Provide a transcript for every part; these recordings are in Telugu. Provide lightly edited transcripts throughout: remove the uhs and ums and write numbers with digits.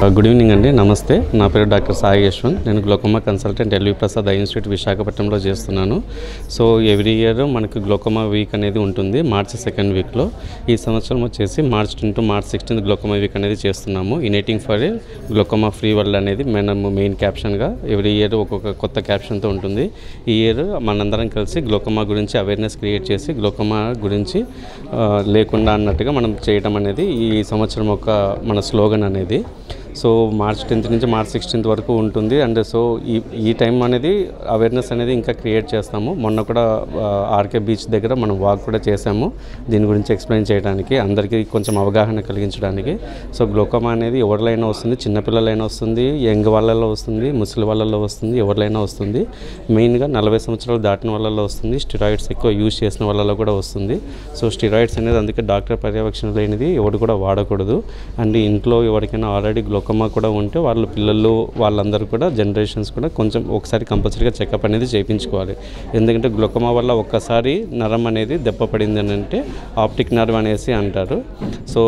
గుడ్ ఈవినింగ్ అండి, నమస్తే. నా పేరు డాక్టర్ సాయి యశ్వంత్. నేను glaucoma consultant LV Prasad eye institute విశాఖపట్నంలో చేస్తున్నాను. సో ఎవ్రీ ఇయర్ మనకు గ్లోకోమా వీక్ అనేది ఉంటుంది మార్చి 2nd వీక్లో. ఈ సంవత్సరం వచ్చేసి March 10 to March 16 glaucoma week అనేది చేస్తున్నాము. Uniting for glaucoma free world అనేది మనం మెయిన్ క్యాప్షన్గా ఎవ్రీ ఇయర్ ఒక్కొక్క కొత్త క్యాప్షన్తో ఉంటుంది. ఈ ఇయర్ మనందరం కలిసి గ్లోకోమా గురించి అవేర్నెస్ క్రియేట్ చేసి గ్లోకోమా గురించి లేకుండా అన్నట్టుగా మనం చేయడం అనేది ఈ సంవత్సరం ఒక మన స్లోగన్ అనేది. సో మార్చ్ 10th నుంచి మార్చ్ 16th వరకు ఉంటుంది. అండ్ సో ఈ టైం అనేది అవేర్నెస్ అనేది ఇంకా క్రియేట్ చేస్తాము. మొన్న కూడా ఆర్కే బీచ్ దగ్గర మనం వాక్ కూడా చేసాము దీని గురించి ఎక్స్ప్లెయిన్ చేయడానికి, అందరికీ కొంచెం అవగాహన కలిగించడానికి. సో గ్లోకోమా అనేది ఎవరిలైనా వస్తుంది, చిన్నపిల్లలైనా వస్తుంది, యంగ్ వాళ్ళలో వస్తుంది, ముసలి వాళ్ళలో వస్తుంది, ఎవరిలైనా వస్తుంది. మెయిన్గా 40 సంవత్సరాలు దాటిన వాళ్ళలో వస్తుంది. స్టిరాయిడ్స్ ఎక్కువ యూజ్ చేసిన వాళ్ళలో కూడా వస్తుంది. సో స్టిరాయిడ్స్ అనేది అందుకే డాక్టర్ పర్యవేక్షణ లేనిది ఎవరు కూడా వాడకూడదు. అండ్ ఇంట్లో ఎవరికైనా ఆల్రెడీ గ్లోకోమా కూడా ఉంటే వాళ్ళ పిల్లలు వాళ్ళందరూ కూడా జనరేషన్స్ కూడా కొంచెం ఒకసారి కంపల్సరీగా చెకప్ అనేది చేయించుకోవాలి. ఎందుకంటే గ్లోకోమా వల్ల ఒక్కసారి నరం అనేది దెబ్బపడింది అని అంటే ఆప్టిక్ నర్వ్ అనేసి అంటారు. సో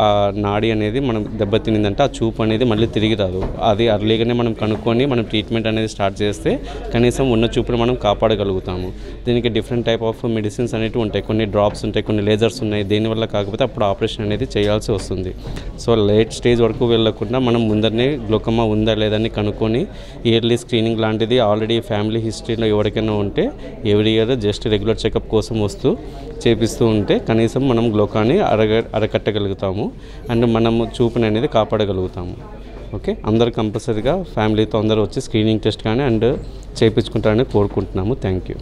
ఆ నాడి అనేది మనం దెబ్బతినిందంటే ఆ చూపు అనేది మళ్ళీ తిరిగి రాదు. అది అర్లీగానే మనం కనుక్కొని మనం ట్రీట్మెంట్ అనేది స్టార్ట్ చేస్తే కనీసం ఉన్న చూపును మనం కాపాడగలుగుతాము. దీనికి డిఫరెంట్ టైప్ ఆఫ్ మెడిసిన్స్ అనేవి ఉంటాయి. కొన్ని డ్రాప్స్ ఉంటాయి, కొన్ని లేజర్స్ ఉన్నాయి. దేనివల్ల కాకపోతే అప్పుడు ఆపరేషన్ అనేది చేయాల్సి వస్తుంది. సో లేట్ స్టేజ్ వరకు వెళ్ళకుండా మనం ముందరనే గ్లోకోమా ఉందా లేదని కనుక్కొని ఇయర్లీ స్క్రీనింగ్ లాంటిది ఆల్రెడీ ఫ్యామిలీ హిస్టరీలో ఎవరికైనా ఉంటే every year just regular checkup కోసం వస్తూ చేపిస్తూ ఉంటే కనీసం మనం గ్లోకాని అరకట్టగలుగుతాము. అండ్ మనము చూపుని అనేది కాపాడగలుగుతాము. ఓకే, అందరు కంపల్సరీగా ఫ్యామిలీతో అందరూ వచ్చి స్క్రీనింగ్ టెస్ట్ కానీ అండ్ చేయించుకుంటారని కోరుకుంటున్నాము. Thank you.